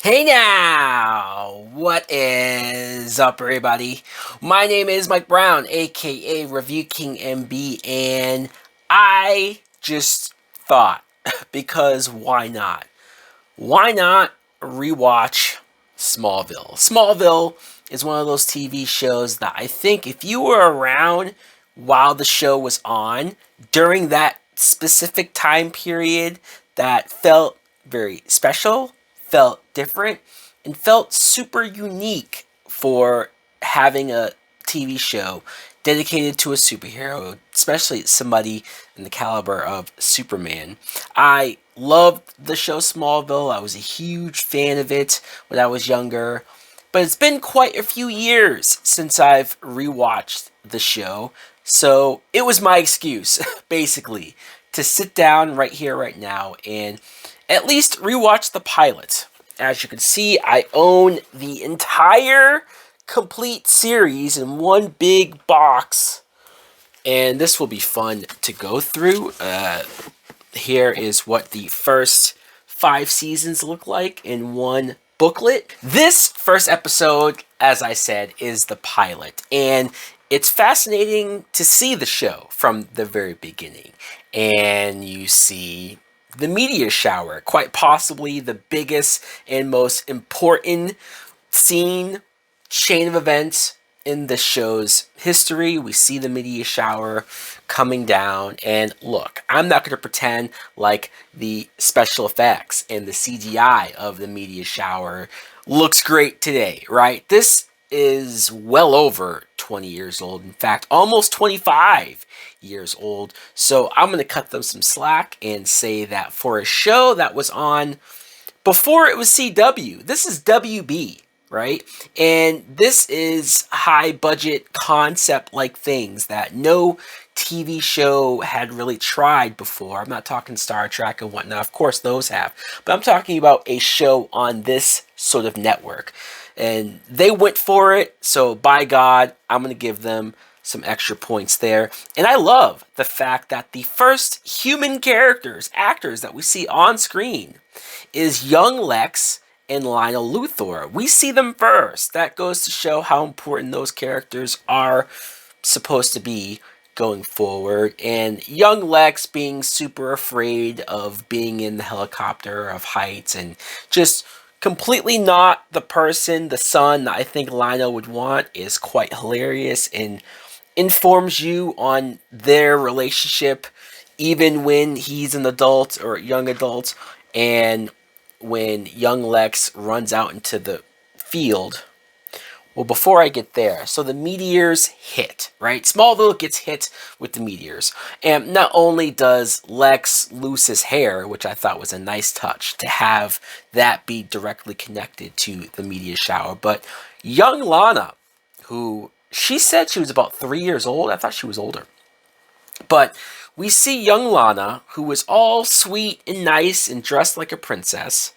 Hey now! What is up, everybody? My name is Mike Brown, aka Review King MB, and I just thought, because why not? Why not rewatch Smallville? Smallville is one of those TV shows that I think if you were around while the show was on, during that specific time period that felt very special, felt different, and felt super unique for having a TV show dedicated to a superhero, especially somebody in the caliber of Superman. I loved the show Smallville. I was a huge fan of it when I was younger. But it's been quite a few years since I've rewatched the show. So it was my excuse, basically, to sit down right here, right now, and at least rewatch the pilot. As you can see, I own the entire complete series in one big box, and this will be fun to go through. Here is what the first 5 seasons look like in one booklet. This first episode, as I said, is the pilot, and it's fascinating to see the show from the very beginning. And you see the meteor shower, quite possibly the biggest and most important chain of events in the show's history. We see the meteor shower coming down, and look, I'm not going to pretend like the special effects and the CGI of the meteor shower looks great today, right? This is well over 20 years old. In fact, almost 25 years old. So I'm going to cut them some slack and say that for a show that was on before it was CW, this is WB, right? And this is high budget concept like things that no TV show had really tried before. I'm not talking Star Trek and whatnot. Of course, those have. But I'm talking about a show on this sort of network. And they went for it, so by God, I'm going to give them some extra points there. And I love the fact that the first human actors that we see on screen is young Lex and Lana Luthor. We see them first. That goes to show how important those characters are supposed to be going forward. And young Lex being super afraid of being in the helicopter, of heights, and just completely not the person, the son that I think Lana would want, is quite hilarious and informs you on their relationship even when he's an adult or young adult. And when young Lex runs out into the field, well, before I get there, so the meteors hit, right? Smallville gets hit with the meteors. And not only does Lex lose his hair, which I thought was a nice touch to have that be directly connected to the meteor shower, but young Lana, who she said she was about 3 years old. I thought she was older. But we see young Lana, who was all sweet and nice and dressed like a princess.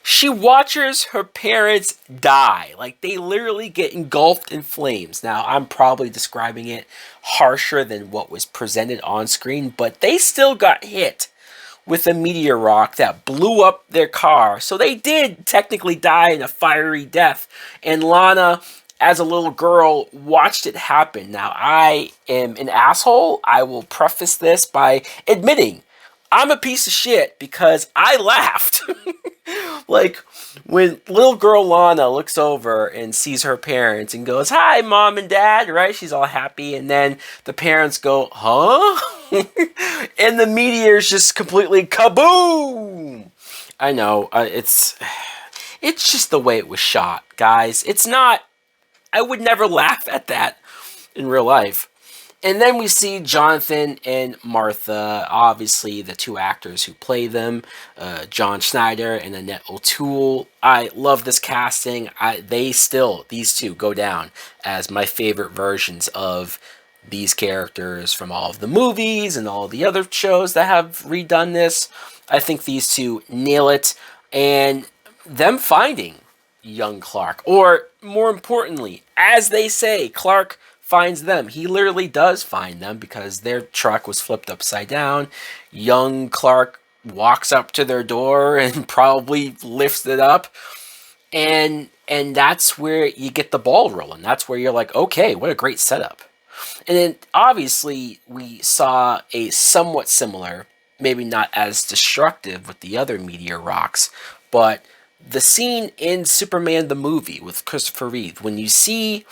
She watches her parents die. Like, they literally get engulfed in flames. Now, I'm probably describing it harsher than what was presented on screen, but they still got hit with a meteor rock that blew up their car. So they did technically die in a fiery death. And Lana, as a little girl, watched it happen. Now, I am an asshole. I will preface this by admitting I'm a piece of shit because I laughed. Like, when little girl Lana looks over and sees her parents and goes, "Hi, Mom and Dad," right? She's all happy. And then the parents go, "Huh?" And the meteors just completely kaboom. I know, it's just the way it was shot, guys. It's not, I would never laugh at that in real life. And then we see Jonathan and Martha, obviously the two actors who play them, John Schneider and Annette O'Toole. I love this casting. These two go down as my favorite versions of these characters from all of the movies and all the other shows that have redone this. I think these two nail it. And them finding young Clark, or more importantly, as they say, Clark finds them. He literally does find them because their truck was flipped upside down. Young Clark walks up to their door and probably lifts it up. And that's where you get the ball rolling. That's where you're like, okay, what a great setup. And then obviously we saw a somewhat similar, maybe not as destructive with the other meteor rocks, but the scene in Superman the movie with Christopher Reeve, when you see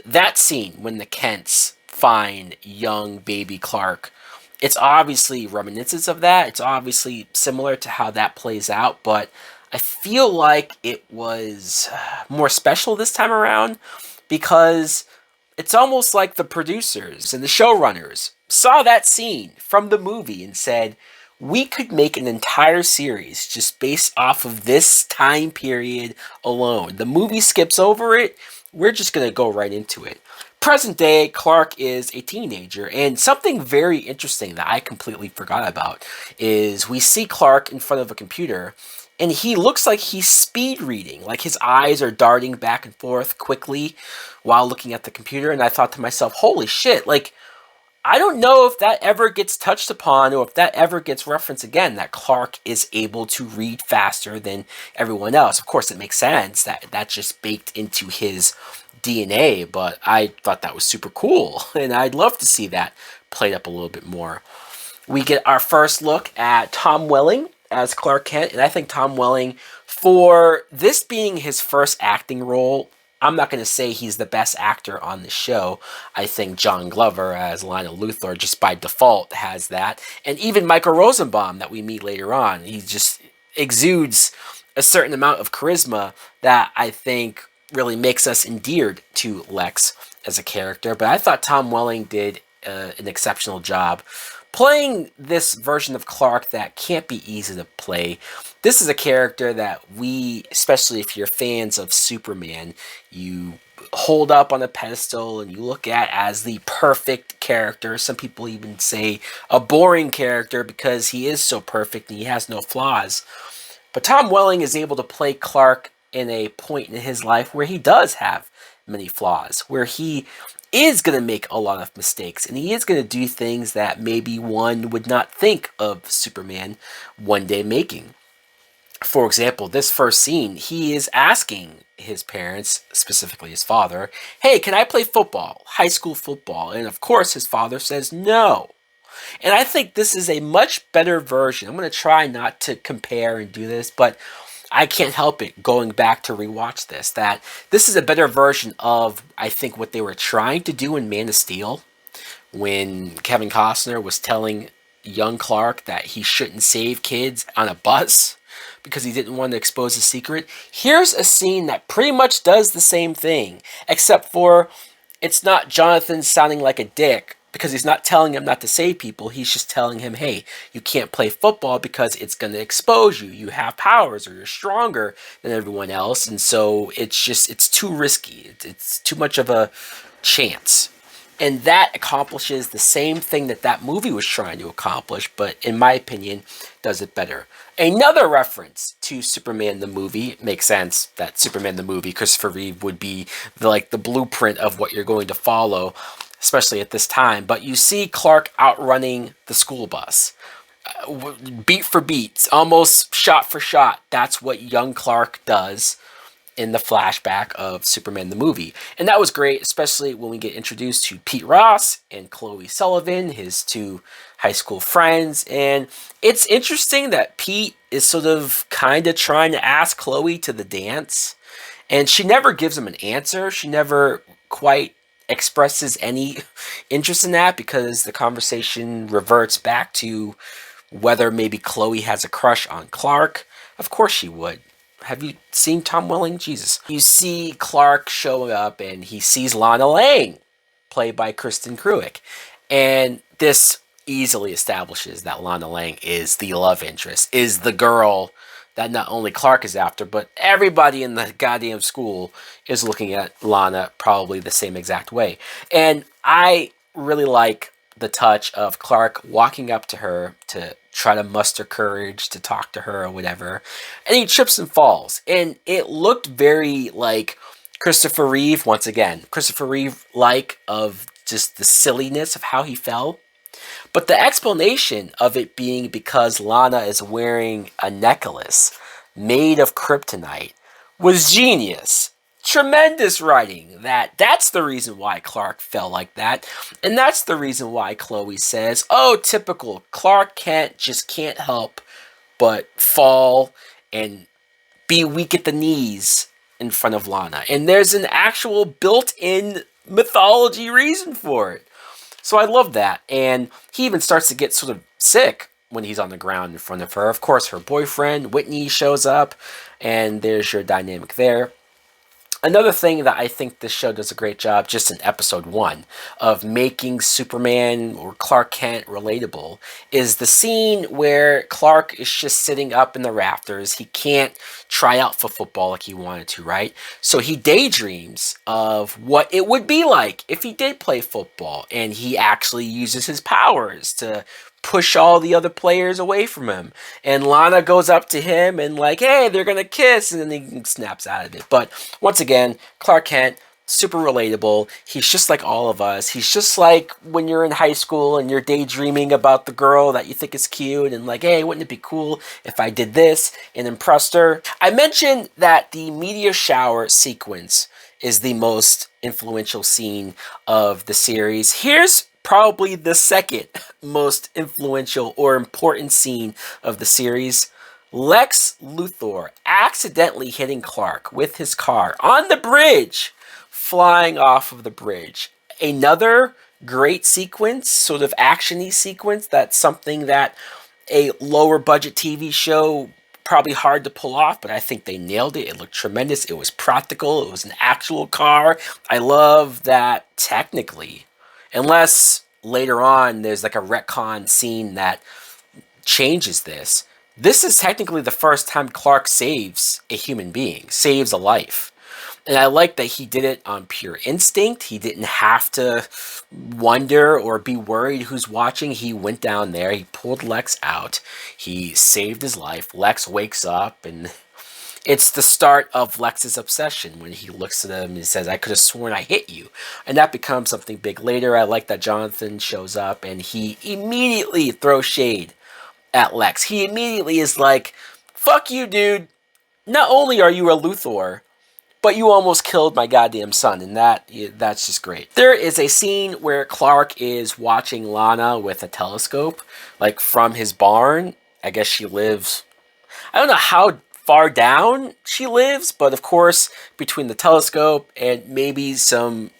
that scene when the Kents find young baby Clark, it's obviously reminiscence of that. It's obviously similar to how that plays out, but I feel like it was more special this time around because it's almost like the producers and the showrunners saw that scene from the movie and said, we could make an entire series just based off of this time period alone. The movie skips over it. We're just going to go right into it. Present day, Clark is a teenager, and something very interesting that I completely forgot about is we see Clark in front of a computer, and he looks like he's speed reading, like his eyes are darting back and forth quickly while looking at the computer, and I thought to myself, holy shit, like, I don't know if that ever gets touched upon or if that ever gets referenced again, that Clark is able to read faster than everyone else. Of course, it makes sense that that's just baked into his DNA, but I thought that was super cool, and I'd love to see that played up a little bit more. We get our first look at Tom Welling as Clark Kent, and I think Tom Welling, for this being his first acting role, I'm not going to say he's the best actor on the show. I think John Glover as Lana Luthor just by default has that. And even Michael Rosenbaum that we meet later on, he just exudes a certain amount of charisma that I think really makes us endeared to Lex as a character. But I thought Tom Welling did an exceptional job playing this version of Clark that can't be easy to play. This is a character that we, especially if you're fans of Superman, you hold up on a pedestal and you look at as the perfect character. Some people even say a boring character because he is so perfect and he has no flaws. But Tom Welling is able to play Clark in a point in his life where he does have many flaws, where he is going to make a lot of mistakes, and he is going to do things that maybe one would not think of Superman one day making. For example, this first scene, he is asking his parents, specifically his father, hey, can I play football, high school football? And of course, his father says no. And I think this is a much better version. I'm going to try not to compare and do this, but I can't help it going back to rewatch this, that this is a better version of, I think, what they were trying to do in Man of Steel when Kevin Costner was telling young Clark that he shouldn't save kids on a bus because he didn't want to expose a secret. Here's a scene that pretty much does the same thing, except for it's not Jonathan sounding like a dick because he's not telling him not to save people. He's just telling him, hey, you can't play football because it's going to expose you. You have powers or you're stronger than everyone else. And so it's too risky. It's too much of a chance. And that accomplishes the same thing that that movie was trying to accomplish, but in my opinion, does it better. Another reference to Superman the movie, it makes sense that Superman the movie, Christopher Reeve, would be the blueprint of what you're going to follow, especially at this time. But you see Clark outrunning the school bus. Beat for beat, almost shot for shot. That's what young Clark does in the flashback of Superman the movie. And that was great, especially when we get introduced to Pete Ross and Chloe Sullivan, his two high school friends. And it's interesting that Pete is sort of kind of trying to ask Chloe to the dance, and she never gives him an answer. She never quite expresses any interest in that because the conversation reverts back to whether maybe Chloe has a crush on Clark. Of course she would. Have you seen Tom Welling? Jesus. You see Clark show up and he sees Lana Lang, played by Kristen Cruick. And this easily establishes that Lana Lang is the love interest, is the girl that not only Clark is after, but everybody in the goddamn school is looking at Lana probably the same exact way. And I really like the touch of Clark walking up to her to try to muster courage to talk to her or whatever, and he trips and falls. And it looked very like Christopher Reeve, once again, Christopher Reeve like of just the silliness of how he fell. But the explanation of it being because Lana is wearing a necklace made of kryptonite was genius. Tremendous writing. That's the reason why Clark fell like that. And that's the reason why Chloe says, "Oh, typical. Clark Kent just can't help but fall and be weak at the knees in front of Lana." And there's an actual built-in mythology reason for it. So I love that. And he even starts to get sort of sick when he's on the ground in front of her. Of course, her boyfriend, Whitney, shows up, and there's your dynamic there. Another thing that I think this show does a great job, just in episode 1, of making Superman or Clark Kent relatable, is the scene where Clark is just sitting up in the rafters. He can't try out for football like he wanted to, right? So he daydreams of what it would be like if he did play football, and he actually uses his powers to push all the other players away from him. And Lana goes up to him and like, "Hey, they're gonna kiss," and then he snaps out of it. But once again, Clark Kent, super relatable. He's just like all of us. He's just like when you're in high school and you're daydreaming about the girl that you think is cute and like, "Hey, wouldn't it be cool if I did this and impressed her?" I mentioned that the meteor shower sequence is the most influential scene of the series. Here's probably the second most influential or important scene of the series. Lex Luthor accidentally hitting Clark with his car on the bridge, flying off of the bridge. Another great sequence, sort of actiony sequence. That's something that a lower budget TV show probably hard to pull off, but I think they nailed it. It looked tremendous. It was practical. It was an actual car. I love that technically. Unless later on there's like a retcon scene that changes this. This is technically the first time Clark saves a human being, saves a life. And I like that he did it on pure instinct. He didn't have to wonder or be worried who's watching. He went down there, he pulled Lex out, he saved his life. Lex wakes up, and it's the start of Lex's obsession when he looks at him and says, "I could have sworn I hit you." And that becomes something big later. I like that Jonathan shows up and he immediately throws shade at Lex. He immediately is like, "Fuck you, dude. Not only are you a Luthor, but you almost killed my goddamn son." And that's just great. There is a scene where Clark is watching Lana with a telescope, like from his barn. I guess she lives, I don't know how far down she lives, but of course, between the telescope and maybe some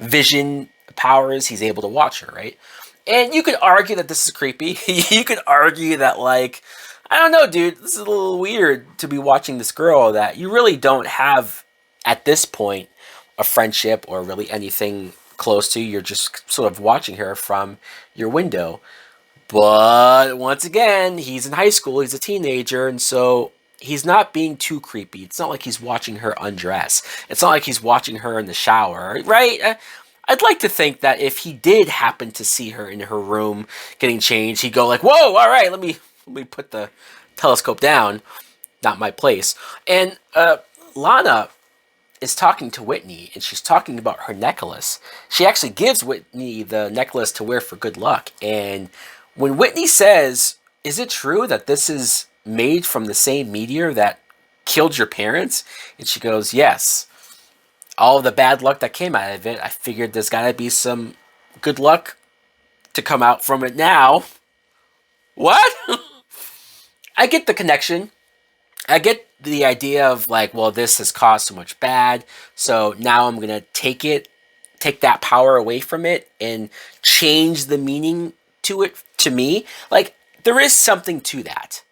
vision powers, he's able to watch her, right? And you could argue that this is creepy. You could argue that, like, I don't know, dude, this is a little weird to be watching this girl that you really don't have, at this point, a friendship or really anything close to. You're just sort of watching her from your window. But once again, he's in high school, he's a teenager, and so he's not being too creepy. It's not like he's watching her undress. It's not like he's watching her in the shower, right? I'd like to think that if he did happen to see her in her room getting changed, he'd go like, "Whoa, all right, let me put the telescope down. Not my place." And Lana is talking to Whitney, and she's talking about her necklace. She actually gives Whitney the necklace to wear for good luck. And when Whitney says, "Is it true that this is made from the same meteor that killed your parents?" And she goes, "Yes. All of the bad luck that came out of it, I figured there's got to be some good luck to come out from it now." What? I get the connection. I get the idea of like, well, this has caused so much bad, so now I'm going to take that power away from it and change the meaning to it to me. Like, there is something to that.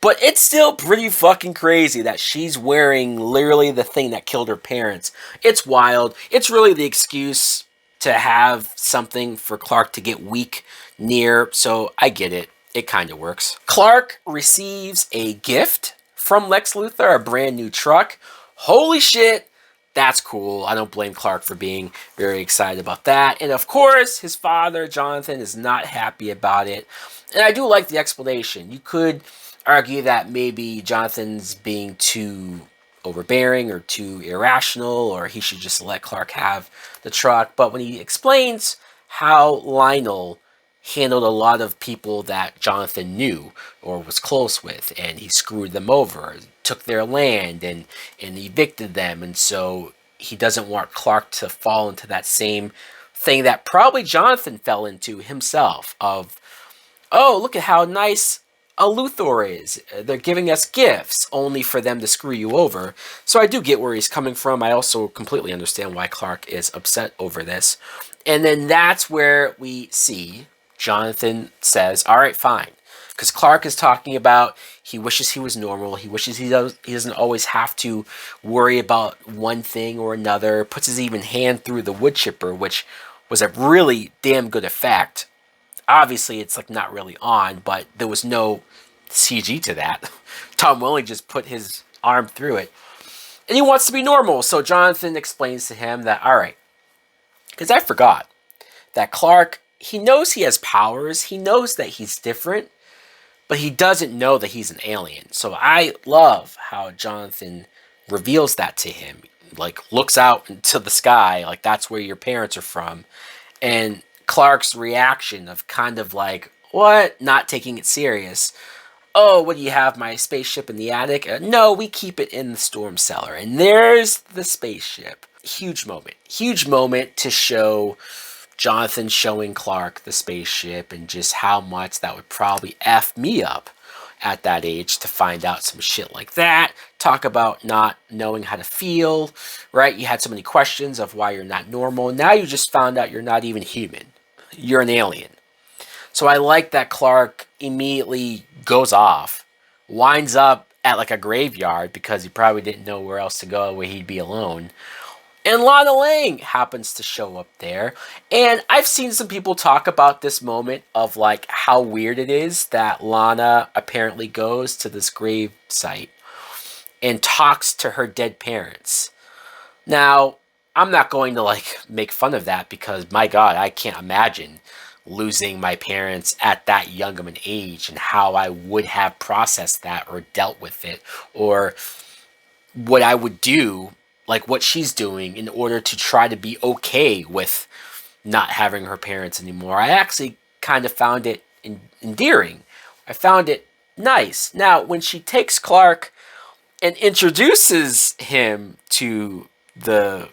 But it's still pretty fucking crazy that she's wearing literally the thing that killed her parents. It's wild. It's really the excuse to have something for Clark to get weak near, so I get it. It kind of works. Clark receives a gift from Lex Luthor, a brand new truck. Holy shit, that's cool. I don't blame Clark for being very excited about that. And of course, his father, Jonathan, is not happy about it. And I do like the explanation. You could argue that maybe Jonathan's being too overbearing or too irrational, or he should just let Clark have the truck. But when he explains how Lionel handled a lot of people that Jonathan knew or was close with, and he screwed them over, took their land, and evicted them. And so he doesn't want Clark to fall into that same thing that probably Jonathan fell into himself of, oh, look at how nice a Luthor is. They're giving us gifts only for them to screw you over. So I do get where he's coming from. I also completely understand why Clark is upset over this. And then that's where we see Jonathan says, all right, fine. Because Clark is talking about he wishes he was normal. He wishes he doesn't always have to worry about one thing or another. Puts his even hand through the wood chipper, which was a really damn good effect. Obviously, it's like not really on, but there was no CG to that. Tom Welling just put his arm through it. And he wants to be normal. So Jonathan explains to him that, all right, because I forgot that Clark, he knows he has powers. He knows that he's different, but he doesn't know that he's an alien. So I love how Jonathan reveals that to him. Like, looks out into the sky, like that's where your parents are from. And Clark's reaction of kind of like, what? Not taking it serious. Oh, what do you have, my spaceship in the attic? No, we keep it in the storm cellar. And there's the spaceship. Huge moment. Huge moment to show Jonathan showing Clark the spaceship and just how much that would probably F me up at that age to find out some shit like that. Talk about not knowing how to feel, right? You had so many questions of why you're not normal. Now you just found out you're not even human. You're an alien. So I like that Clark immediately goes off, winds up at like a graveyard because he probably didn't know where else to go where he'd be alone. And Lana Lang happens to show up there. And I've seen some people talk about this moment of like how weird it is that Lana apparently goes to this grave site and talks to her dead parents. Now, I'm not going to like make fun of that because my God, I can't imagine losing my parents at that young of an age and how I would have processed that or dealt with it or what I would do, like what she's doing in order to try to be okay with not having her parents anymore. I actually kind of found it endearing. I found it nice. Now, when she takes Clark and introduces him to the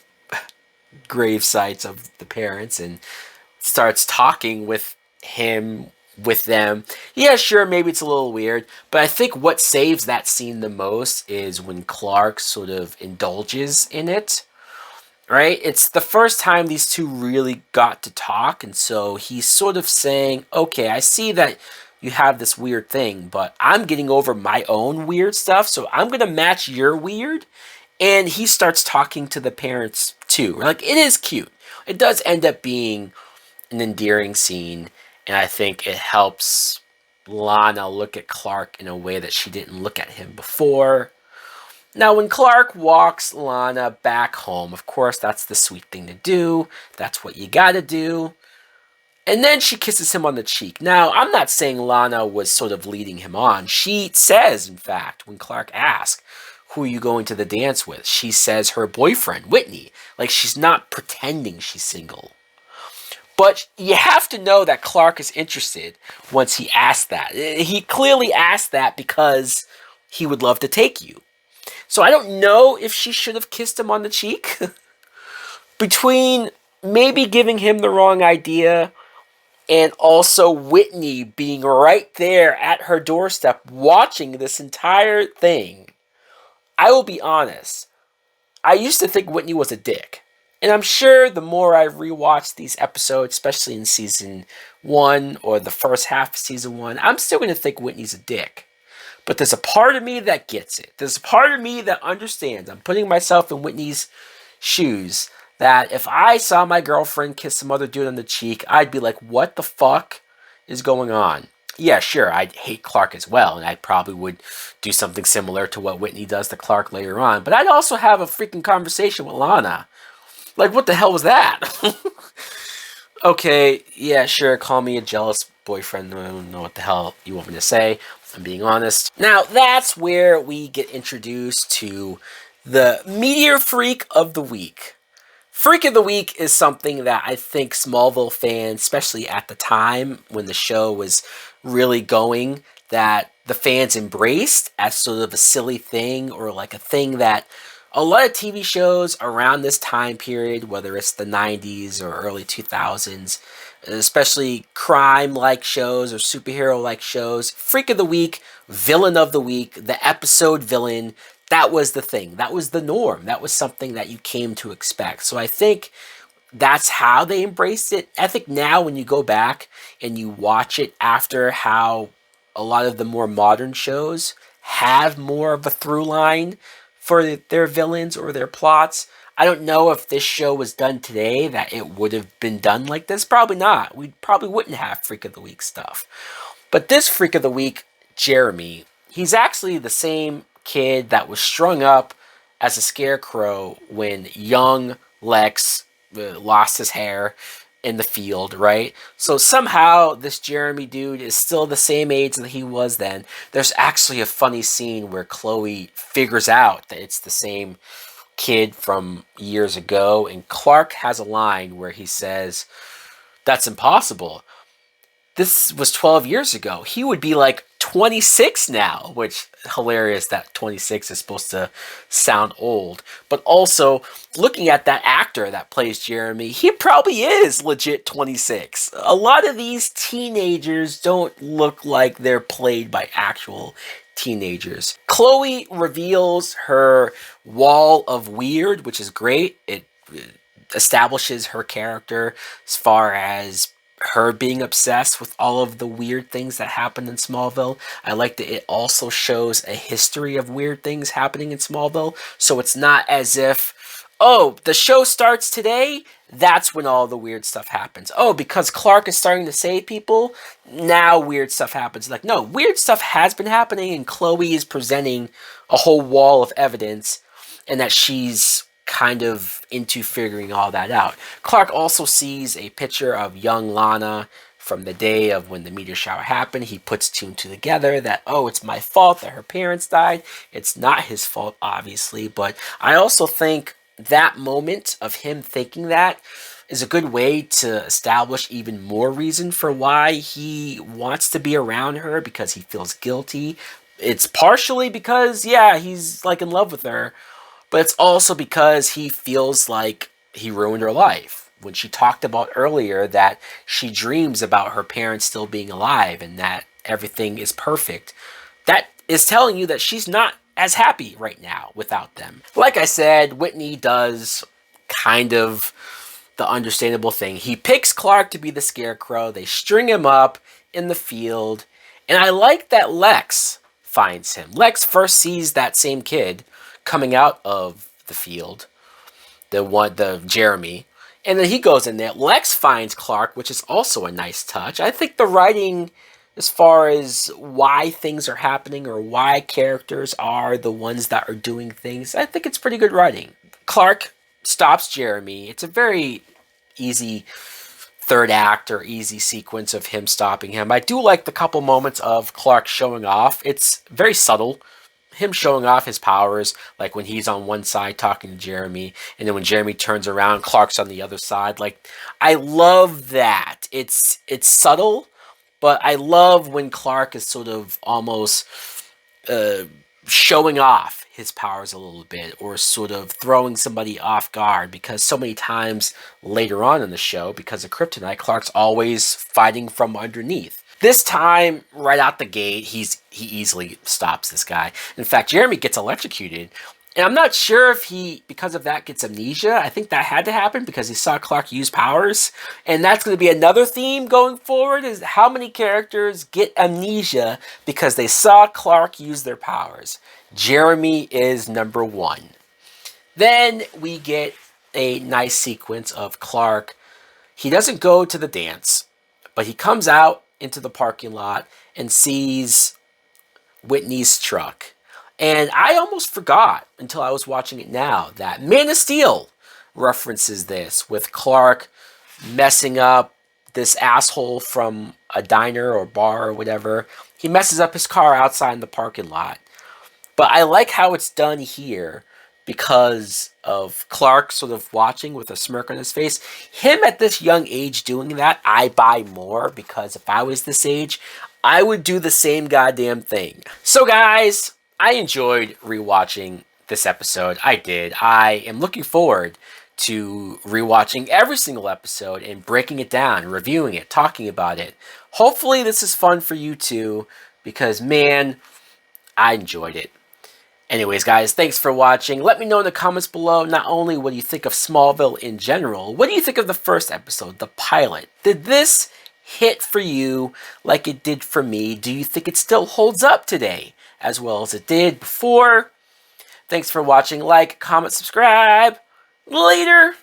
grave sites of the parents and starts talking with him, with them. Yeah, sure, maybe it's a little weird, but I think what saves that scene the most is when Clark sort of indulges in it, right? It's the first time these two really got to talk, and so he's sort of saying, okay, I see that you have this weird thing, but I'm getting over my own weird stuff, so I'm going to match your weird. And he starts talking to the parents too. Like, it is cute. It does end up being an endearing scene, and I think it helps Lana look at Clark in a way that she didn't look at him before. Now, when Clark walks Lana back home, of course, that's the sweet thing to do. That's what you gotta do. And then she kisses him on the cheek. Now, I'm not saying Lana was sort of leading him on. She says, in fact, when Clark asks, who are you going to the dance with? She says her boyfriend, Whitney. Like, she's not pretending she's single. But you have to know that Clark is interested once he asked that. He clearly asked that because he would love to take you. So I don't know if she should have kissed him on the cheek. Between maybe giving him the wrong idea and also Whitney being right there at her doorstep watching this entire thing, I will be honest. I used to think Whitney was a dick. And I'm sure the more I rewatch these episodes, especially in season 1 or the first half of season 1, I'm still going to think Whitney's a dick. But there's a part of me that gets it. There's a part of me that understands. I'm putting myself in Whitney's shoes. That if I saw my girlfriend kiss some other dude on the cheek, I'd be like, what the fuck is going on? Yeah, sure, I'd hate Clark as well, and I probably would do something similar to what Whitney does to Clark later on. But I'd also have a freaking conversation with Lana. Like, what the hell was that? Okay, yeah, sure, call me a jealous boyfriend. I don't know what the hell you want me to say. I'm being honest. Now, that's where we get introduced to the Meteor Freak of the Week. Freak of the Week is something that I think Smallville fans, especially at the time when the show was really going, that the fans embraced as sort of a silly thing or like a thing that a lot of TV shows around this time period, whether it's the 90s or early 2000s, especially crime like shows or superhero like shows, Freak of the Week, Villain of the Week, the episode villain, that was the thing. That was the norm. That was something that you came to expect. So I think that's how they embraced it. I think now when you go back and you watch it after how a lot of the more modern shows have more of a through line for their villains or their plots. I don't know if this show was done today that it would have been done like this. Probably not. We probably wouldn't have Freak of the Week stuff. But this Freak of the Week, Jeremy, he's actually the same kid that was strung up as a scarecrow when young Lex lost his hair in the field, right? So somehow this Jeremy dude is still the same age that he was then. There's actually a funny scene where Chloe figures out that it's the same kid from years ago, and Clark has a line where he says, "That's impossible. This was 12 years ago. He would be like 26 now," which hilarious that 26 is supposed to sound old. But also, looking at that actor that plays Jeremy, he probably is legit 26. A lot of these teenagers don't look like they're played by actual teenagers. Chloe reveals her wall of weird, which is great. It establishes her character as far as her being obsessed with all of the weird things that happened in Smallville. I like that it also shows a history of weird things happening in Smallville. So it's not as if, oh, the show starts today, that's when all the weird stuff happens. Oh, because Clark is starting to save people, now weird stuff happens. Like, no, weird stuff has been happening, and Chloe is presenting a whole wall of evidence, and that she's kind of into figuring all that out. Clark also sees a picture of young Lana from the day of when the meteor shower happened. He puts two and two together that, oh, it's my fault that her parents died. It's not his fault, obviously, but I also think that moment of him thinking that is a good way to establish even more reason for why he wants to be around her, because he feels guilty. It's partially because, yeah, he's like in love with her, but it's also because he feels like he ruined her life. When she talked about earlier that she dreams about her parents still being alive and that everything is perfect, that is telling you that she's not as happy right now without them. Like I said, Whitney does kind of the understandable thing. He picks Clark to be the scarecrow. They string him up in the field. And I like that Lex finds him. Lex first sees that same kid coming out of the field, the Jeremy, and then he goes in there. Lex finds Clark, which is also a nice touch. I think the writing, as far as why things are happening or why characters are the ones that are doing things, I think it's pretty good writing. Clark stops Jeremy. It's a very easy third act or easy sequence of him stopping him. I do like the couple moments of Clark showing off. It's very subtle. Him showing off his powers, like when he's on one side talking to Jeremy, and then when Jeremy turns around, Clark's on the other side. Like, I love that. It's subtle, but I love when Clark is sort of almost showing off his powers a little bit, or sort of throwing somebody off guard, because so many times later on in the show, because of kryptonite, Clark's always fighting from underneath. This time, right out the gate, he easily stops this guy. In fact, Jeremy gets electrocuted. And I'm not sure if he, because of that, gets amnesia. I think that had to happen because he saw Clark use powers. And that's going to be another theme going forward, is how many characters get amnesia because they saw Clark use their powers. Jeremy is number one. Then we get a nice sequence of Clark. He doesn't go to the dance, but he comes out into the parking lot and sees Whitney's truck. And I almost forgot until I was watching it now that Man of Steel references this, with Clark messing up this asshole from a diner or bar or whatever. He messes up his car outside in the parking lot. But I like how it's done here, because of Clark sort of watching with a smirk on his face. Him at this young age doing that, I buy more, because if I was this age, I would do the same goddamn thing. So guys, I enjoyed rewatching this episode. I did. I am looking forward to rewatching every single episode and breaking it down, reviewing it, talking about it. Hopefully this is fun for you too, because man, I enjoyed it. Anyways, guys, thanks for watching. Let me know in the comments below not only what you think of Smallville in general, what do you think of the first episode, the pilot? Did this hit for you like it did for me? Do you think it still holds up today as well as it did before? Thanks for watching. Like, comment, subscribe. Later!